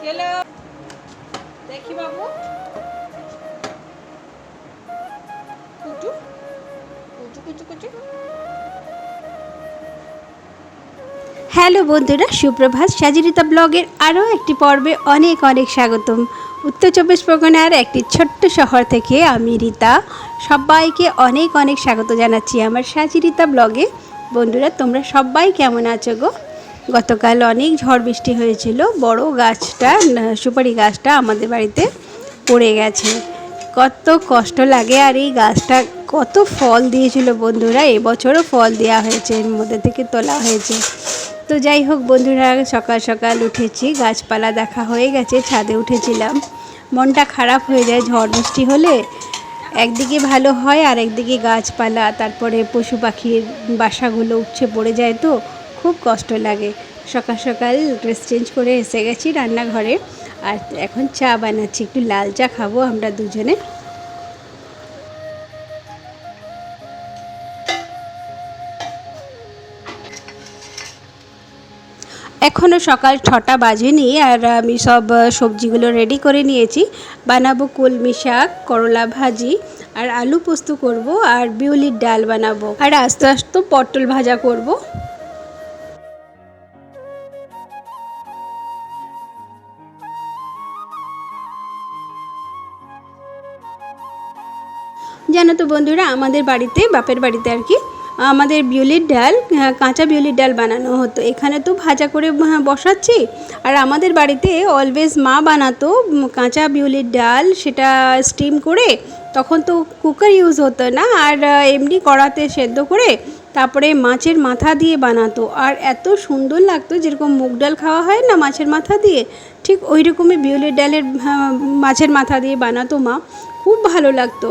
চলো দেখি বাবু কুচু কুচু কুচু কুচু। হ্যালো বন্ধুরা, সুপ্রভাত। সাজিরিতা ব্লগের আরও একটি পর্বে অনেক অনেক স্বাগতম। উত্তর চব্বিশ পরগনার একটি ছোট্ট শহর থেকে আমি রীতা সবাইকে অনেক অনেক স্বাগত জানাচ্ছি আমার সাজিরিতা ব্লগে। বন্ধুরা, তোমরা সবাই কেমন আছো গো? গতকাল অনেক ঝড় বৃষ্টি হয়েছিল, বড় গাছটা সুপারি গাছটা আমাদের বাড়িতে পড়ে গেছে। কত কষ্ট লাগে, আর এই গাছটা কত ফল দিয়েছিল বন্ধুরা, এবছরও ফল দেওয়া হয়েছে, এর মধ্যে থেকে তোলা হয়েছে। তো যাই হোক বন্ধুরা, সকাল সকাল উঠেছি, গাছপালা দেখা হয়ে গেছে, ছাদে উঠেছিলাম। মনটা খারাপ হয়ে যায় ঝড় বৃষ্টি হলে, একদিকে ভালো হয় আর একদিকে গাছপালা, তারপরে পশু পাখির বাসাগুলো উঠছে পড়ে যায়, তো খুব কষ্ট লাগে। সকাল সকাল ড্রেস চেঞ্জ করে এসে গেছি রান্নাঘরে, আর এখন চা বানাচ্ছি, একটু লাল চা খাবো আমরা দুজনে। এখনও সকাল 6টা বাজেনি, আর আমি সব সবজিগুলো রেডি করে নিয়েছি। বানাবো কলমি শাক, করলা ভাজি, আর আলু পোস্ত করব, আর বিউলির ডাল বানাবো, আর আস্তে আস্তে পটল ভাজা করব। জানো তো বন্ধুরা, আমাদের বাড়িতে, বাপের বাড়িতে আর কি, আমাদের বিউলির ডাল, কাঁচা বিউলির ডাল বানানো হতো। এখানে তো ভাজা করে বসাচ্ছি, আর আমাদের বাড়িতে অলওয়েজ মা বানাতো কাঁচা বিউলির ডাল, সেটা স্টিম করে, তখন তো কুকার ইউজ হতো না, আর এমনি কড়াতে সেদ্ধ করে তারপরে মাছের মাথা দিয়ে বানাতো, আর এত সুন্দর লাগতো, যেরকম মুগ ডাল খাওয়া হয় না মাছের মাথা দিয়ে, ঠিক ওই রকমই বিউলির ডালের মাছের মাথা দিয়ে বানাতো মা, খুব ভালো লাগতো।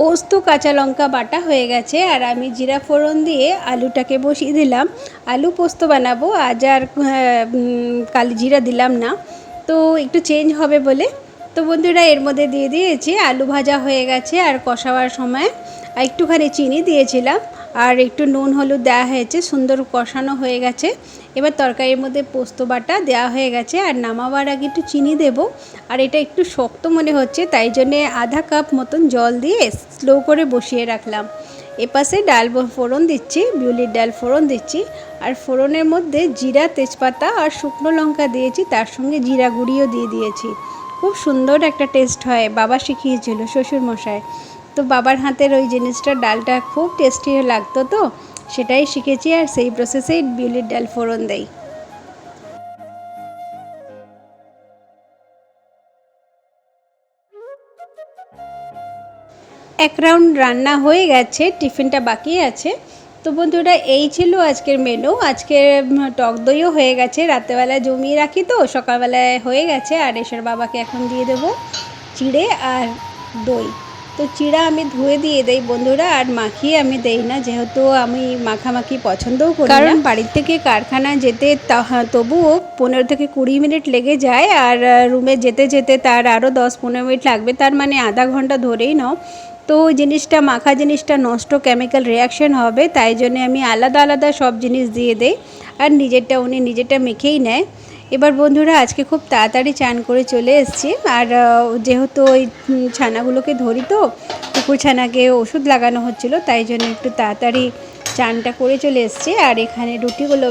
পোস্ত কাঁচা লঙ্কা বাটা হয়ে গেছে, আর আমি জিরা ফোড়ন দিয়ে আলুটাকে বসিয়ে দিলাম। আলু পোস্ত বানাবো আজ, আর কালি জিরা দিলাম না, তো একটু চেঞ্জ হবে বলে। তো বন্ধুরা, এর মধ্যে দিয়ে দিয়েছি, আলু ভাজা হয়ে গেছে, আর কষাবার সময় একটুখানি চিনি দিয়েছিলাম, আর একটু নুন হলুদ দেওয়া হয়েছে, সুন্দর কষানো হয়ে গেছে। এবার তরকারির মধ্যে পোস্ত বাটা দেওয়া হয়ে গেছে, আর নামাবার আগে একটু চিনি দেব। আর এটা একটু শক্ত মনে হচ্ছে, তাই জন্যে আধা কাপ মতন জল দিয়ে স্লো করে বসিয়ে রাখলাম। এপাশে ডাল ফোড়ন দিচ্ছি, বিউলির ডাল ফোড়ন দিচ্ছি, আর ফোড়নের মধ্যে জিরা, তেজপাতা আর শুকনো লঙ্কা দিয়েছি, তার সঙ্গে জিরা গুঁড়িও দিয়ে দিয়েছি। খুব সুন্দর একটা টেস্ট হয়, বাবা শিখিয়েছিল, শ্বশুরমশাই। তো বাবার হাতের ওই জিনিসটা, ডালটা খুব টেস্টি লাগতো, তো সেটাই শিখেছি, আর সেই প্রসেসেই বিউলির ডাল ফোড়ন দেই। এক রাউন্ড রান্না হয়ে গেছে, টিফিনটা বাকি আছে। তো বন্ধুরা, এই ছিল আজকের মেনু। আজকে টক দইও হয়ে গেছে, রাত্রেবেলায় জমিয়ে রাখি, তো সকালবেলায় হয়ে গেছে, আর এসের বাবাকে এখন দিয়ে দেবো চিড়ে আর দই। তো চিড়া আমি ধুয়ে দিয়ে দেই বন্ধুরা, আর মাখিয়ে আমি দেই না, যেহেতু আমি মাখামাখি পছন্দও করি না, কারণ বাড়ির থেকে কারখানায় যেতে তবুও 15 থেকে 20 মিনিট লেগে যায়, আর রুমে যেতে যেতে তার আরও 10-15 মিনিট লাগবে, তার মানে আধা ঘন্টা ধরেই নাও। তো ওই জিনিসটা, মাখা জিনিসটা নষ্ট, কেমিক্যাল রিয়াকশন হবে, তাই জন্যে আমি আলাদা আলাদা সব জিনিস দিয়ে দেই, আর উনি নিজেরটা মেখেই নেয়। এবার বন্ধুরা, আজকে খুব তাড়াতাড়ি চান করে চলে এসেছি, আর যেহেতু ওই ছানাগুলোকে ধরি, তো কুকুর ছানাকে ওষুধ লাগানো হচ্ছিল, তাই জন্য একটু তাড়াতাড়ি চানটা করে চলে এসেছি। আর এখানে রুটিগুলো,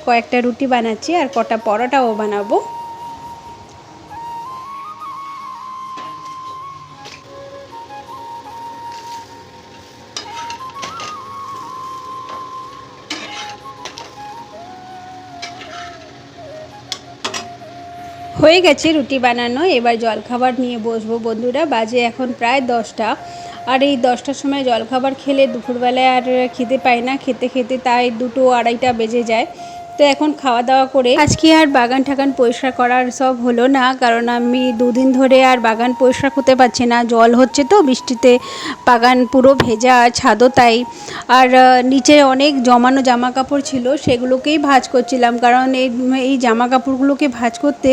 কয়েকটা রুটি বানাচ্ছি, আর কটা পরোটাও বানাবো। হয়ে গেছে রুটি বানানো, এবার জলখাবার নিয়ে বসবো বন্ধুরা। বাজে এখন প্রায় 10টা, আর এই 10টার সময় জলখাবার খেলে দুপুরবেলায় আর খিদে পায় না, খেতে খেতে তাই 2-2-2:30 বেজে যায়। তো এখন খাওয়া দাওয়া করে, আজকে আর বাগান ঠাগান পরিষ্কার করার সব হলো না, কারণ আমি 2 দিন ধরে আর বাগান পরিষ্কার করতে পারছি না, জল হচ্ছে তো বৃষ্টিতে, বাগান পুরো ভেজা, ছাদও তাই। আর নিচে অনেক জমানো জামা কাপড় ছিল, সেগুলোকেই ভাঁজ করছিলাম, কারণ এই জামা কাপড়গুলোকে ভাঁজ করতে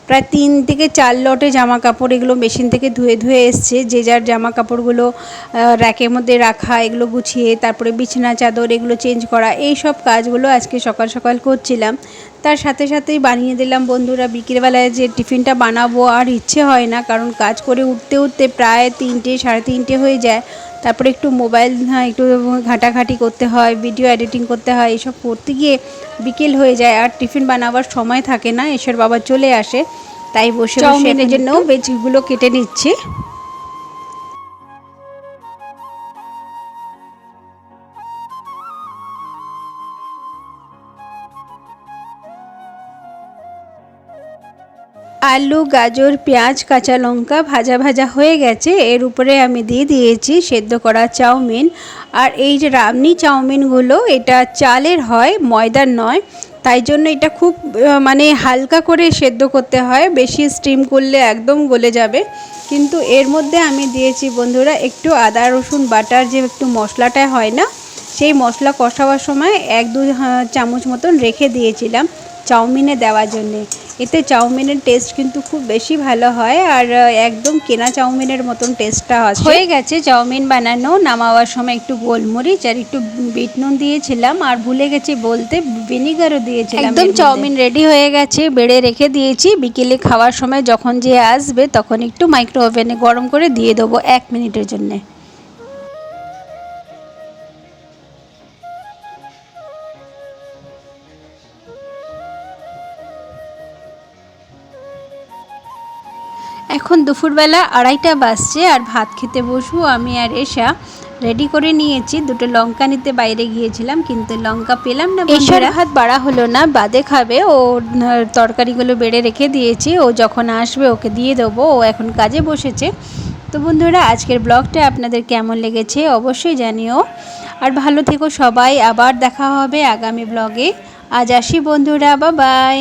প্রায় 3 থেকে 4 লটে জামা কাপড় এগুলো মেশিন থেকে ধুয়ে ধুয়ে এসছে। যে যার জামা কাপড়গুলো র্যাকের মধ্যে রাখা, এগুলো গুছিয়ে তারপরে বিছানা চাদর এগুলো চেঞ্জ করা, এই সব কাজগুলো আজকে সকাল সকাল করছিলাম। তার সাথে সাথেই বানিয়ে দিলাম বন্ধুরা। বিকেলবেলায় যে টিফিনটা বানাবো আর ইচ্ছে হয় না, কারণ কাজ করে উঠতে উঠতে প্রায় 3টে সাড়ে 3টে হয়ে যায়। তারপরে একটু মোবাইল একটু ঘাঁটাঘাঁটি করতে হয়, ভিডিও এডিটিং করতে হয়, এসব করতে গিয়ে বিকেল হয়ে যায় আর টিফিন বানাবার সময় থাকে না। এসের বাবা চলে আসে, তাই বসে বসে এর জন্য ভেজিগুলো কেটে নিচ্ছি। আলু, গাজর, পেঁয়াজ, কাঁচা লঙ্কা ভাজা ভাজা হয়ে গেছে। এর উপরে আমি দিয়ে দিয়েছি সেদ্ধ করা চাউমিন। আর এই যে রামনি চাউমিনগুলো, এটা চালের হয়, ময়দার নয়। তাই জন্য এটা খুব মানে হালকা করে সেদ্ধ করতে হয়, বেশি স্টিম করলে একদম গলে যাবে। কিন্তু এর মধ্যে আমি দিয়েছি বন্ধুরা একটু আদা রসুন বাটার যে একটু মশলাটা হয় না, সেই মশলা কষাবার সময় 1-2 চামচ মতন রেখে দিয়েছিলাম চাউমিনে দেওয়ার জন্যে। এতে চাউমিনের টেস্ট কিন্তু খুব বেশি ভালো হয়, আর একদম কেনা চাউমিনের মতন টেস্টটা আসে। হয়ে গেছে চাউমিন বানানো। নামাবার সময় একটু গোলমরিচ আর একটু বিট নুন দিয়েছিলাম, আর ভুলে গেছি বলতে ভিনিগারও দিয়েছিলাম। একদম চাউমিন রেডি হয়ে গেছে, বেড়ে রেখে দিয়েছি। বিকেলে খাওয়ার সময় যখন যে আসবে তখন একটু মাইক্রো ওভেনে গরম করে দিয়ে দেবো 1 মিনিটের জন্যে। এখন দুপুরবেলা 2:30টা বাজছে, আর ভাত খেতে বসবো আমি আর এশা। রেডি করে নিয়েছি, 2টো লঙ্কা নিতে বাইরে গিয়েছিলাম, কিন্তু লঙ্কা পেলাম না। এশার ভাত বাড়া হলো না, বাদে খাবে। ও তরকারিগুলো বেড়ে রেখে দিয়েছি, ও যখন আসবে ওকে দিয়ে দেবো। ও এখন কাজে বসেছে। তো বন্ধুরা, আজকের ব্লগটা আপনাদের কেমন লেগেছে অবশ্যই জানিও। আর ভালো থেকো সবাই, আবার দেখা হবে আগামী ব্লগে। আজ আসি বন্ধুরা, বাই বাই।